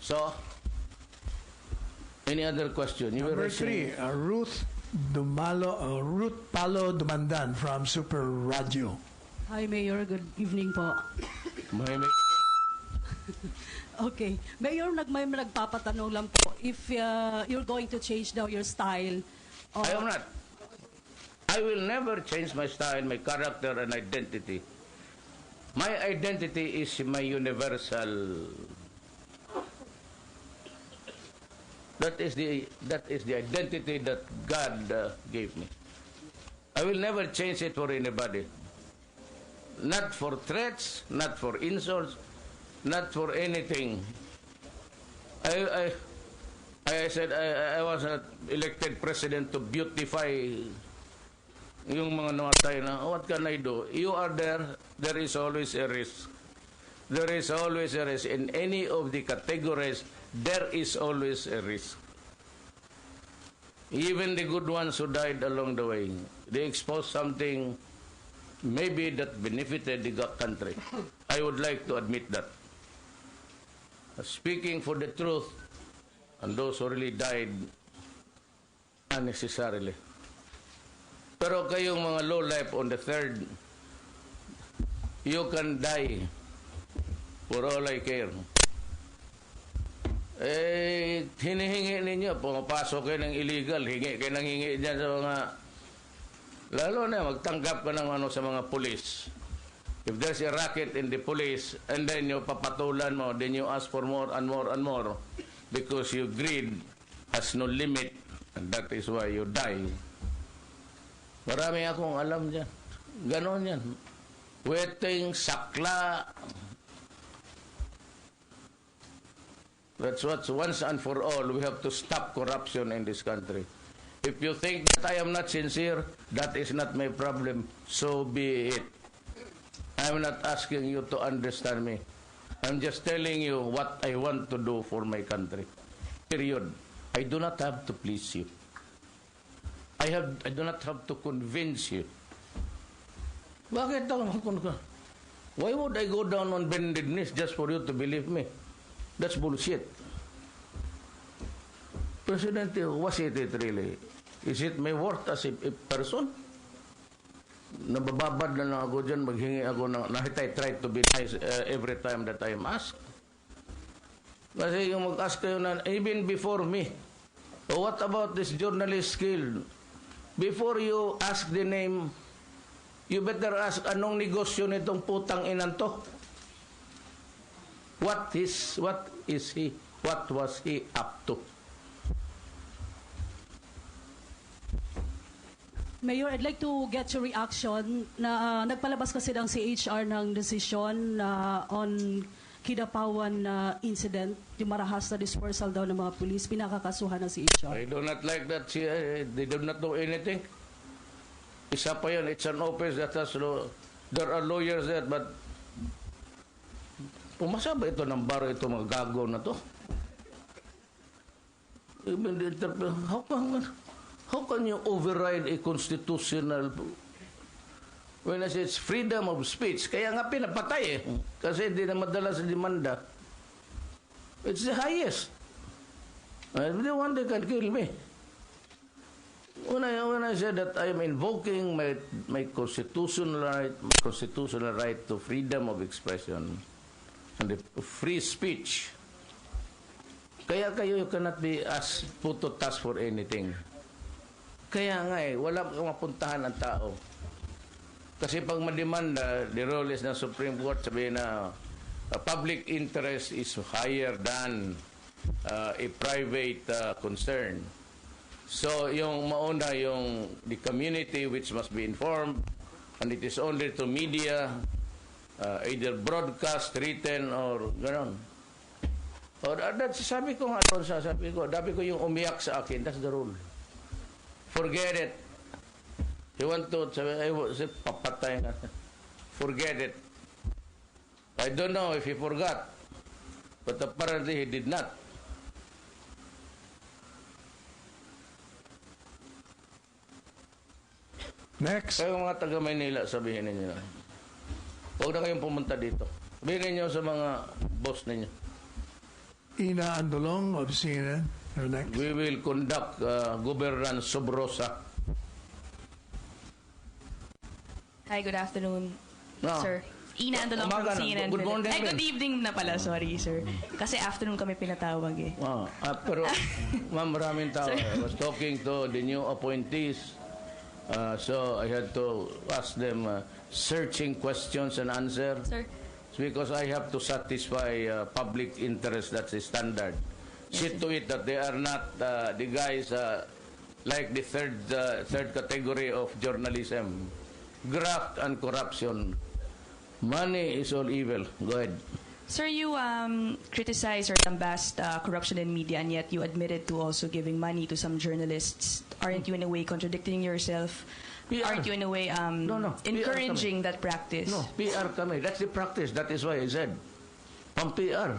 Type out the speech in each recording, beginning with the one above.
So, any other question? You Number were three, Ruth Palo Dumandan from Super Radio. Hi, Mayor. Good evening po. Okay. Mayor, may nagpapatanong lang po. If you're going to change now your style. I am not. I will never change my style, my character, and identity. My identity is my universal. That is the identity that God gave me. I will never change it for anybody. Not for threats, not for insults, not for anything. I said I was not elected president to beautify yung mga namatay na. What can I do? You are there. There is always a risk. There is always a risk. In any of the categories, there is always a risk. Even the good ones who died along the way, they exposed something maybe that benefited the country. I would like to admit that. Speaking for the truth, and those who really died unnecessarily. Pero kayong mga low life on the third, you can die for all I care. Hinihingi ninyo, pumapasok kayo ng illegal, hingi kayo ng hingi dyan sa mga, lalo na magtanggap ka ng sa mga police. If there's a racket in the police, and then you papatulan mo, then you ask for more and more and more, because your greed has no limit, and that is why you die. Marami akong alam dyan. Ganon yan. Weting, sakla. That's what, once and for all, we have to stop corruption in this country. If you think that I am not sincere, that is not my problem. So be it. I'm not asking you to understand me. I'm just telling you what I want to do for my country. Period. I do not have to please you. I do not have to convince you. Bakit why would I go down on bended knees just for you to believe me? That's bullshit. President, was it really? Is it my worth as a person? Nabababad na lang ako dyan, maghingi ako ng, I try to be nice every time that I am asked. Kasi yung mag-ask kayo na, even before me, what about this journalist skill? Before you ask the name, you better ask anong negosyo nitong putang inan to. What is he? What was he up to? Mayor, I'd like to get your reaction na nagpalabas kasi ng CHR ng decision on Kidapawan incident, yung marahas na dispersal daw ng mga pulis, pinakakasuhan ng CHR. I do not like that. They do not know anything. Isa pa yan, it's an office that has there are lawyers there, but pumasa ba ito ng baro, ito mga gago na to? How can you override a constitutional, when I say it's freedom of speech, kaya nga pinapatay kasi hindi na madala sa demanda. It's the highest. The one that can kill me. When I said that I am invoking my constitutional right to freedom of expression and the free speech, kaya kayo cannot be put to task for anything. Kaya nga wala mapuntahan ang tao. Kasi pag mademanda, the role is ng Supreme Court, sabihin na public interest is higher than a private concern. So yung mauna yung the community which must be informed, and it is only to media, either broadcast, written, or gano'n. Or sabi ko yung umiyak sa akin, that's the rule. Forget it. You want to say papatay na. Forget it. I don't know if he forgot, but apparently he did not. Next. Kayo mga taga Maynila, sabihin ninyo. Huwag na kayong pumunta dito. Sabihin ninyo sa mga boss ninyo. Ina Andolong of CNN. You're next. We will conduct governance sub rosa. Hi, good afternoon, No. sir. Ina Andolong Umaga from na. CNN. Good morning Ay, good rin. evening na pala, sorry, sir. Kasi afternoon kami pinatawag eh. Pero, ma'am, maraming tao. I was talking to the new appointees. So I had to ask them searching questions and answer. Sir, Because I have to satisfy public interest. That's the standard. See to it that they are not the guys like the third category of journalism. Graft and corruption. Money is all evil. Go ahead. sir, you criticized or lambast corruption in media, and yet you admitted to also giving money to some journalists. Aren't you in a way contradicting yourself? PR. Aren't you in a way No. encouraging that practice? No, PR kami. That's the practice. That is why I said, pang PR.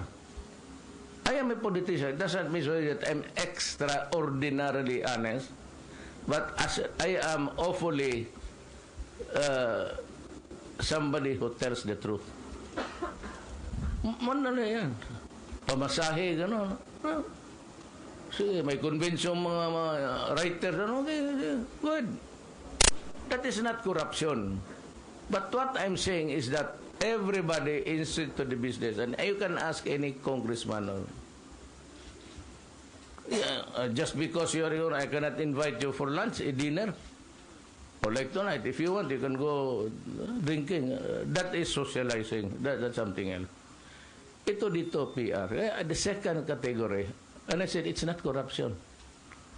I am a politician. It doesn't mean that I'm extraordinarily honest. But as I am awfully somebody who tells the truth. Manala yan. Pamasahe, gano'n. Sige, may convention mga writers. Ano, okay, good. That is not corruption. But what I'm saying is that everybody is into the business. And you can ask any congressman. Just because you're here, I cannot invite you for lunch, dinner. Or like tonight, if you want, you can go drinking. That is socializing. That's something else. Ito dito, PR. The second category, and I said, it's not corruption.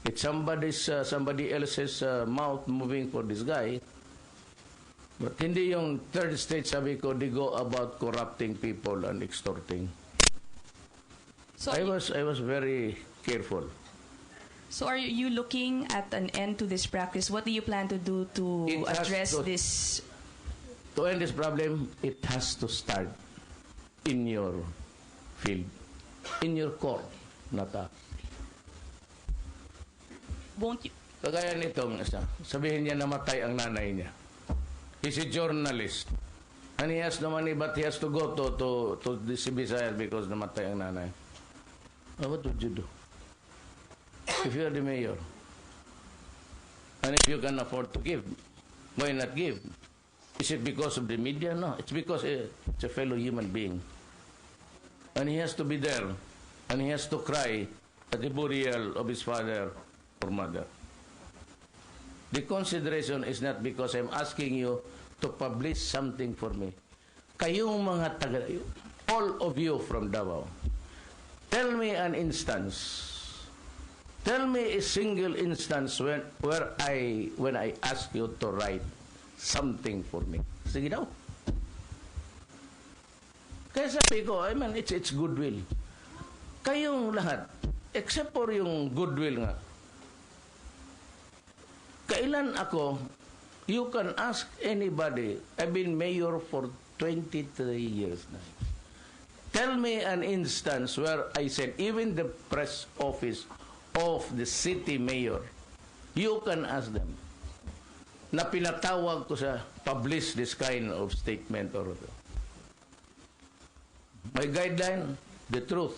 It's somebody else's mouth moving for this guy. But hindi yung third stage, sabi ko, they go about corrupting people and extorting. So, I was very careful. so are you looking at an end to this practice? What do you plan to do to It has address to- this? To end this problem, it has to start in your field, in your core. Won't you? Kagaya nitong isa, sabihin niya namatay ang nanay niya. He's a journalist. And he has no money, but he has to go to the Visayas because namatay ang nanay. What would you do? If you are the mayor, and if you can afford to give, why not give? Is it because of the media? No, it's because it's a fellow human being. And he has to be there, and he has to cry at the burial of his father or mother. The consideration is not because I'm asking you to publish something for me. Kayong mga taga, all of you from Davao, tell me an instance. Tell me a single instance when I ask you to write something for me. Sige daw. Kaya sabi ko, I mean, it's goodwill. Kayong lahat, except for yung goodwill nga, kailan ako, you can ask anybody, I've been mayor for 23 years now. Tell me an instance where I said, even the press office of the city mayor, you can ask them, na pinatawag ko sa publish this kind of statement or my guideline, the truth.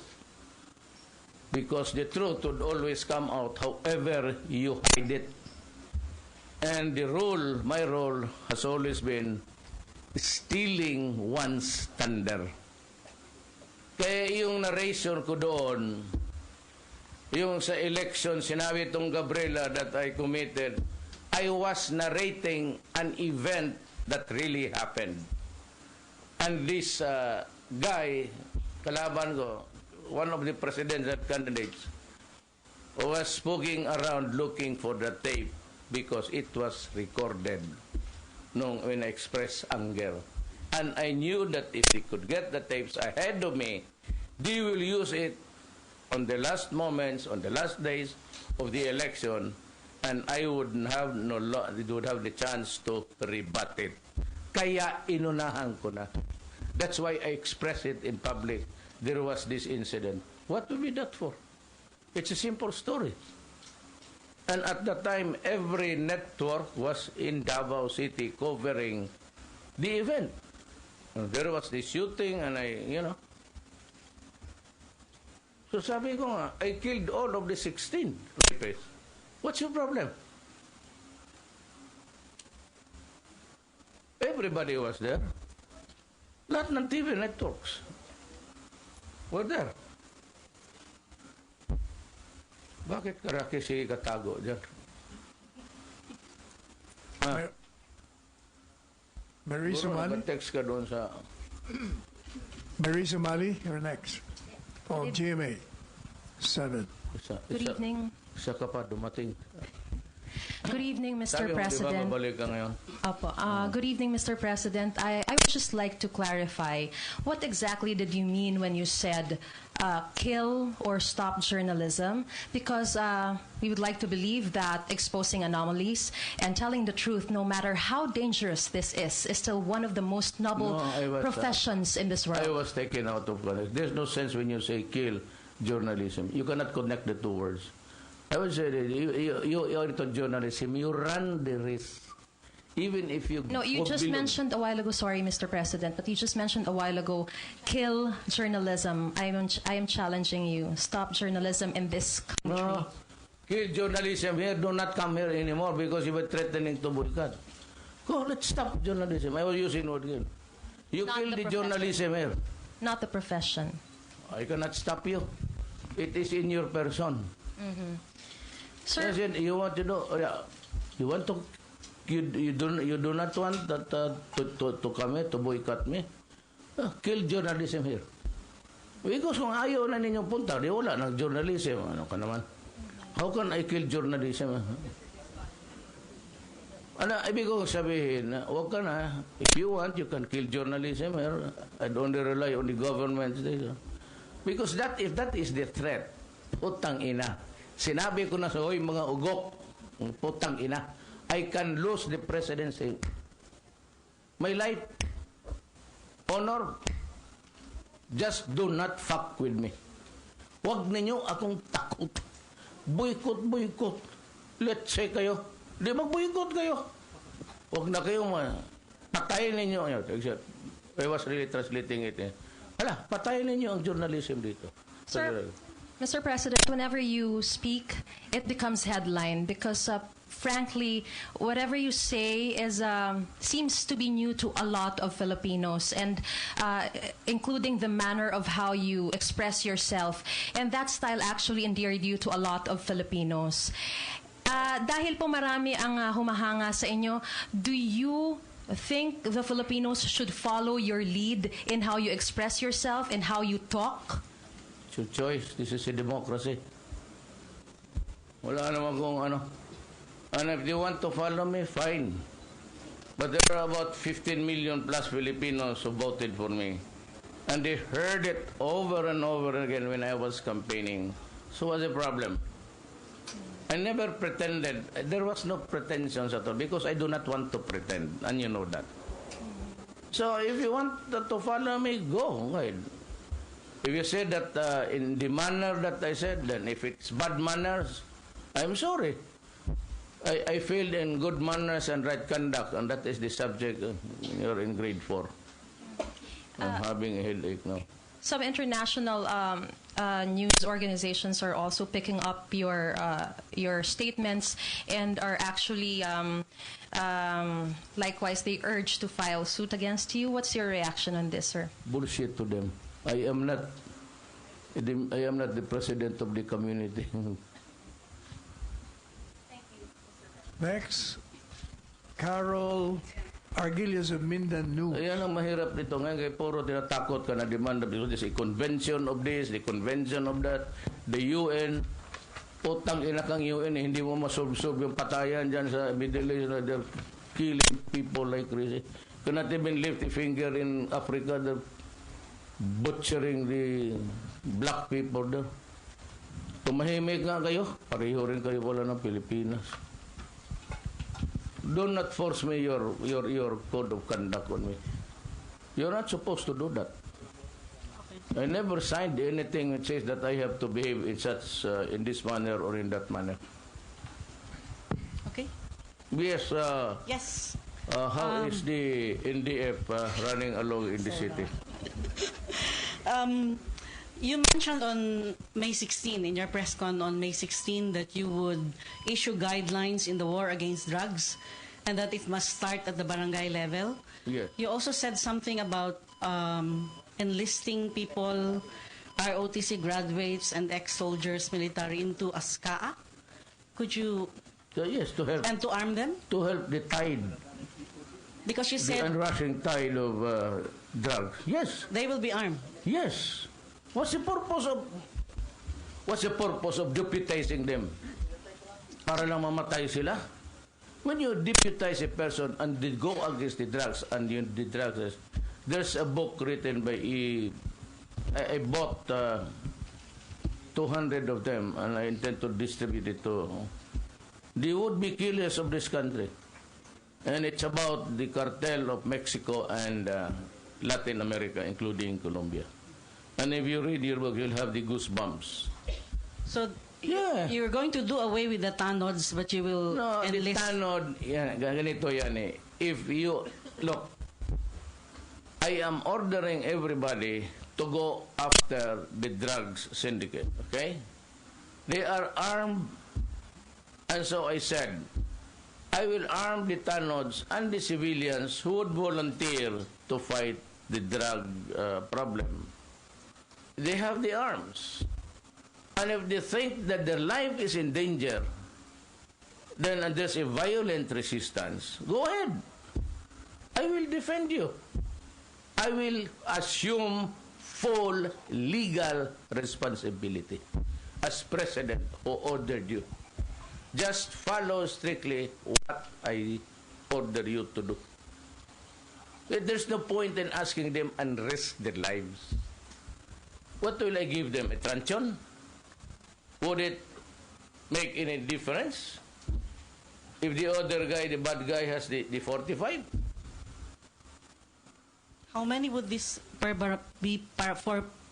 Because the truth would always come out however you hide it. And my role has always been stealing one's thunder. Kaya yung narration ko doon, yung sa election, sinabi itong Gabriela that I committed, I was narrating an event that really happened. And this guy, kalaban ko, one of the presidential candidates, was poking around looking for the tape because it was recorded when I expressed anger. And I knew that if they could get the tapes ahead of me, they will use it on the last moments, on the last days of the election, and I would have the chance to rebut it. Kaya inunahan ko na. That's why I expressed it in public. There was this incident. What would be that for? It's a simple story. And at that time, every network was in Davao City covering the event. And there was the shooting, and So sabi ko nga, I killed all of the 16 rapists. What's your problem? Everybody was there. Lahat ng TV networks were there. Bakit karaki si katago dyan? Marisa Mali? Text ka doon sa... Marisa Mali, you're next. Oh, GMA. 7. Good evening. Isa ka pa dumating. Good evening, Mr. Sabi mo, di ba President. babalik ka ngayon? Opo. Good evening, Mr. President. I would just like to clarify, what exactly did you mean when you said kill or stop journalism? Because we would like to believe that exposing anomalies and telling the truth, no matter how dangerous this is still one of the most noble professions in this I world. was taken out of context. There's no sense when you say kill journalism. You cannot connect the two words. I would say that you are into journalism. You run the risk. Even if you... No, you just mentioned a while ago, sorry, Mr. President, but you just mentioned a while ago, kill journalism. I am challenging you. Stop journalism in this country. No. Kill journalism here. Do not come here anymore because you were threatening to boycott. Go, let's stop journalism. I was using word kill. You Not kill the the profession. journalism here. Not the profession. I cannot stop you. It is in your person. Sir, Yes, you want to know, you want to, you do not want that to come here, to boycott me. Kill journalism here. Because kung ayaw na ninyong punta, di wala ng journalism. Ano ka naman? How can I kill journalism? Ano, ibig ko sabihin, wag ka na. If you want, you can kill journalism here. I'd only rely on the government. Because if that is the threat, putang ina. Sinabi ko na sa hoy mga ugok, putang ina, I can lose the presidency. My life, honor, just do not fuck with me. Huwag ninyo akong takot. Boycott. Let's say kayo, di mag-boycott kayo. Huwag na kayo patayin ninyo. I was really translating it. Hala, patayin ninyo ang journalism dito. Sir, Mr. President, whenever you speak, it becomes headline because, frankly, whatever you say seems to be new to a lot of Filipinos, and including the manner of how you express yourself. And that style actually endeared you to a lot of Filipinos. Dahil po marami ang humahanga sa inyo, do you think the Filipinos should follow your lead in how you express yourself and how you talk? It's your choice. This is a democracy. Wala naman kung ano. And if they want to follow me, fine. But there are about 15 million plus Filipinos who voted for me. And they heard it over and over again when I was campaigning. So what's the problem? I never pretended. There was no pretensions at all because I do not want to pretend. And you know that. So if you want to follow me, go ahead. If you say that in the manner that I said, then if it's bad manners, I'm sorry. I failed in good manners and right conduct, and that is the subject. You're in grade 4. I'm having a headache now. Some international news organizations are also picking up your statements and are actually likewise they urge to file suit against you. What's your reaction on this, sir? Bullshit to them. I am not the president of the community. Next, Carol Arguelles of Mindanao. Ayan ang mahirap nito ngayon, kaya puro tinatakot ka na demand. There's a convention of this, the convention of that, the UN. Utang ina kang UN, hindi mo masolve yung patayan dyan sa Middle East. They're killing people like crazy. Cannot even lift a finger in Africa. They're butchering the black people there. Tumahimik nga kayo, pareho rin kayo wala ng Pilipinas. Do not force me your code of conduct on me. You're not supposed to do that. I never signed anything that says that I have to behave in such in this manner or in that manner. Okay. Yes. Yes. How is the NDF running along in the city? You mentioned on May 16, in your press con on May 16, that you would issue guidelines in the war against drugs and that it must start at the barangay level. Yes. You also said something about enlisting people, ROTC graduates and ex-soldiers military into ASCAA. Could you, So yes, to help and to arm them? the tide, Because you the said unrushing tide of drugs. Yes, they will be armed. yes. What's the purpose of deputizing them? Para lang mamatay sila? When you deputize a person and they go against the drugs and the drugs, there's a book written by I bought 200 of them and I intend to distribute it to the would-be killers of this country. And it's about the cartel of Mexico and Latin America, including Colombia. And if you read your book, you'll have the goosebumps. So Yeah. you're going to do away with the tanods, but you will No, the enlist. tanod, yan, ganito yan eh. If you, look, I am ordering everybody to go after the drugs syndicate, okay? They are armed, and so I said, I will arm the tanods and the civilians who would volunteer to fight the drug problem. They have the arms. And if they think that their life is in danger, then there's a violent resistance, go ahead. I will defend you. I will assume full legal responsibility as president who ordered you. Just follow strictly what I order you to do. There's no point in asking them and risk their lives. What will I give them? A truncheon? Would it make any difference if the other guy, the bad guy, has the 45? How many would this be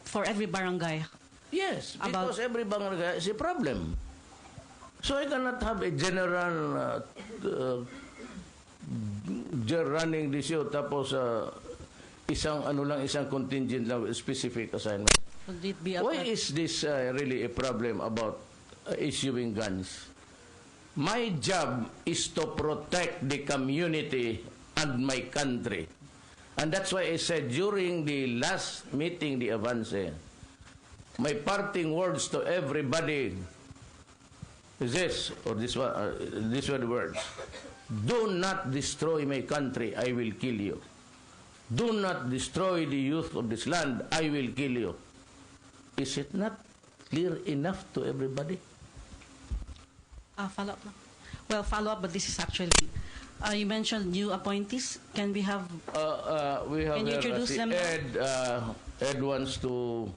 for every barangay? Yes, About- because every barangay is a problem. So I cannot have a general running the show tapos isang contingent lang specific assignment. Would it be Why is this really a problem about issuing guns? My job is to protect the community and my country. And that's why I said during the last meeting, the Avance, my parting words to everybody is this, or these were the words. Do not destroy my country, I will kill you. Do not destroy the youth of this land, I will kill you. Is it not clear enough to everybody? follow up? Well, follow up, but this is actually. You mentioned new appointees. Can we have? We have Can you introduce si them? Ed wants to.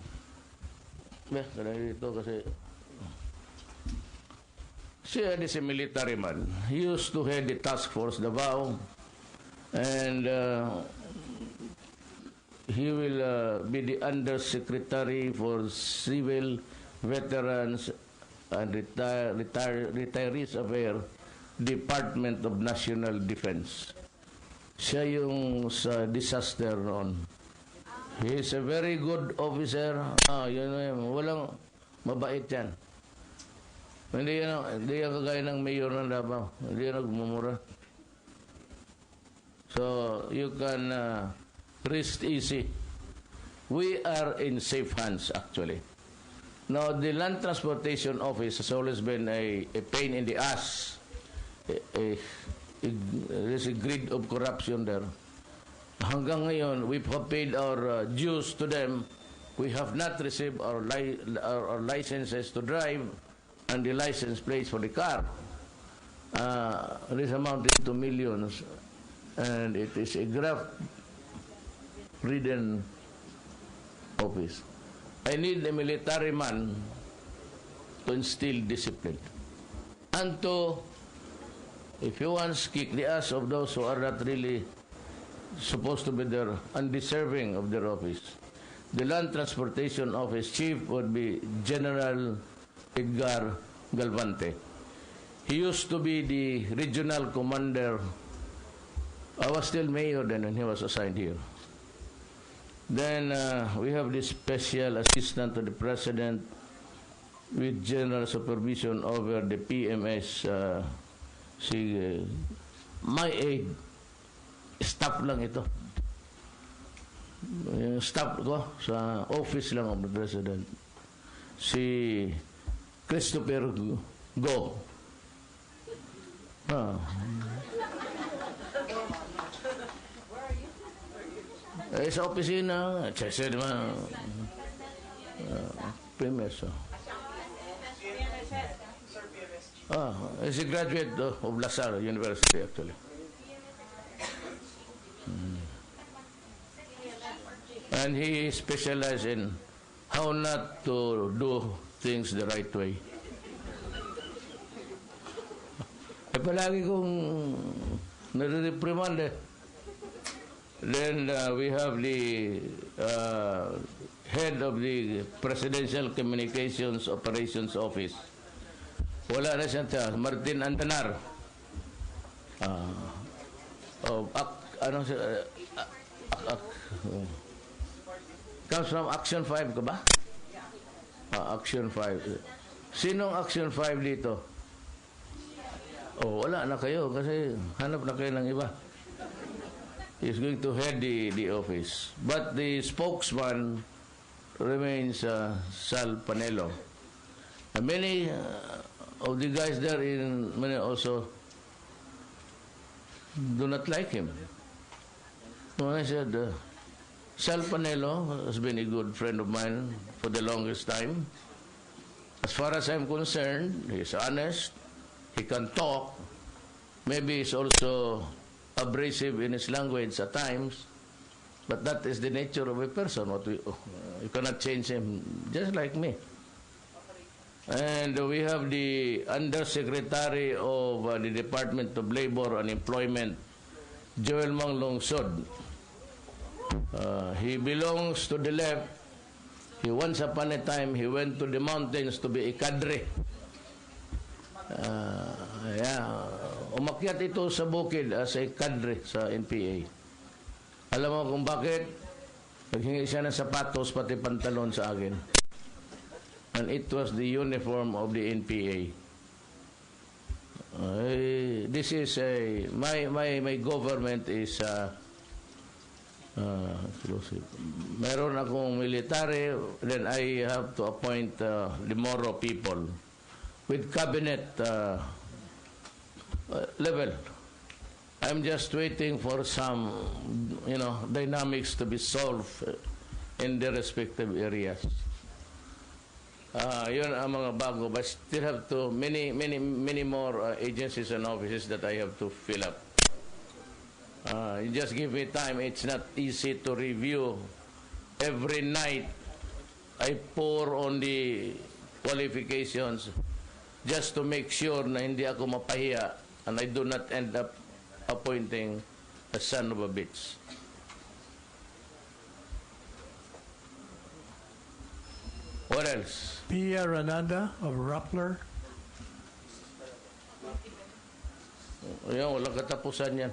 Dito kasi. Si Ed is a military man. He used to head the task force Davao, and he will be the undersecretary for civil veterans and retirees affairs, Department of National Defense. Siya yung sa disaster noon. He is a very good officer. Walang mabait yan. Hindi yan kagaya ng mayor ng Davao. Hindi yan nagmumura. So, you can rest easy. We are in safe hands, actually. Now, the Land Transportation Office has always been a pain in the ass. There's a grid of corruption there. Hanggang ngayon, we have paid our dues to them. We have not received our licenses to drive and the license plates for the car. This amounted to millions, and it is a graft-ridden office. I need a military man to instill discipline and to, if you want, kick the ass of those who are not really supposed to be there, undeserving of their office. The Land Transportation Office Chief would be General Edgar Galvante. He used to be the regional commander. I was still mayor then when he was assigned here. Then we have the special assistant to the president with general supervision over the PMS. My aide, staff lang ito. Yung staff ko sa office lang of the president. Si Christopher Go. Sa opisina, kasi naman, PMS. He's a graduate of La Salle University, actually. And he specializes in how not to do things the right way. Palagi kong nare-reprimand eh. Then we have the head of the Presidential Communications Operations Office. Wala na siya, Martin Antanar. Comes from Action 5 ka ba? Action 5. Sinong Action 5 dito? Wala na kayo kasi hanap na kayo ng iba. He's going to head the office. But the spokesman remains Sal Panelo. And many of the guys there in Manila also do not like him. So I said, Sal Panelo has been a good friend of mine for the longest time. As far as I'm concerned, he's honest, he can talk, maybe he's also abrasive in his language at times, but that is the nature of a person. You cannot change him, just like me. And we have the Undersecretary of the Department of Labor and Employment, Joel Manglungsod. He belongs to the left. Once upon a time, he went to the mountains to be a cadre. Umakyat ito sa bukid as a cadre sa NPA. Alam mo kung bakit? Naghingi siya ng sapatos pati pantalon sa akin. And it was the uniform of the NPA. This is my government is exclusive. Meron akong military, then I have to appoint the Moro people with cabinet level. I'm just waiting for some, dynamics to be solved in the respective areas. Yun ang mga bago, but still have to many more agencies and offices that I have to fill up. You just give me time. It's not easy to review. Every night I pour on the qualifications just to make sure na hindi ako mapahiya and I do not end up appointing a son of a bitch. What else? Pia Renanda of Rappler. Walang katapusan yan.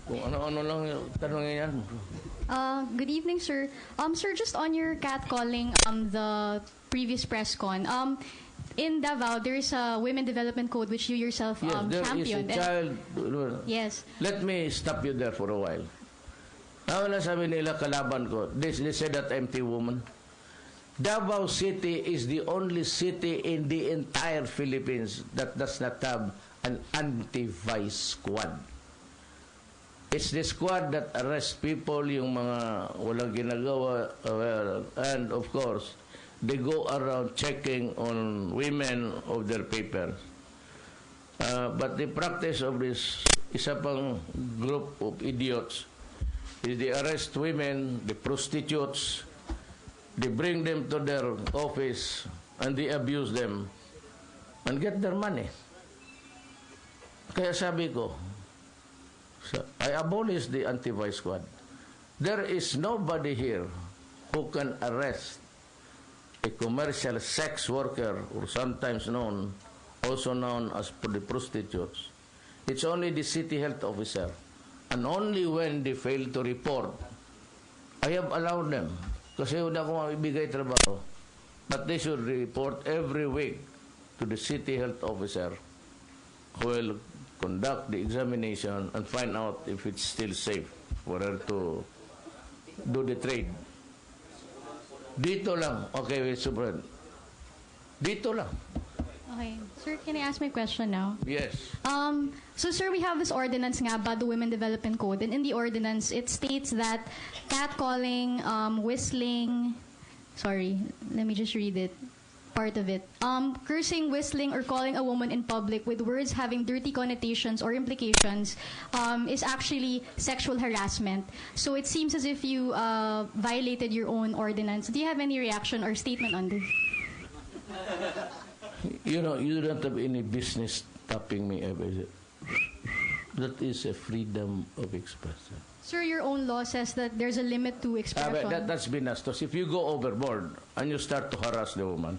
Kung ano-ano lang tanongin yan. Good evening, sir. Sir, just on your catcalling the previous press con, in Davao, there is a Women Development Code which you yourself Yes, there championed. is a child. Yes. Let me stop you there for a while. Ano sabi nila kalaban ko? They said that I'm the woman. Davao City is the only city in the entire Philippines that does not have an anti-vice squad. It's the squad that arrests people, yung mga walang ginagawa, and of course, they go around checking on women of their papers. But the practice of this isa pang group of idiots is they arrest women, the prostitutes, they bring them to their office and they abuse them and get their money. Kaya sabi ko, I abolish the anti-vice squad. There is nobody here who can arrest a commercial sex worker, or sometimes also known as the prostitutes. It's only the city health officer. And only when they fail to report I have allowed them. Kasi una ko maibigay trabaho. But they should report every week to the city health officer who will conduct the examination and find out if it's still safe for her to do the trade. Dito lang. Okay, Superintendent. Dito lang. Okay. Sir, can I ask my question now? Yes. So, sir, we have this ordinance nga about the Women Development Code. And in the ordinance, it states that catcalling, whistling, sorry, let me just read it. Part of it. Cursing, whistling, or calling a woman in public with words having dirty connotations or implications is actually sexual harassment. So it seems as if you violated your own ordinance. Do you have any reaction or statement on this? You know, you don't have any business tapping me ever. That is a freedom of expression. Sir, your own law says that there's a limit to expression. That's binastos. If you go overboard and you start to harass the woman,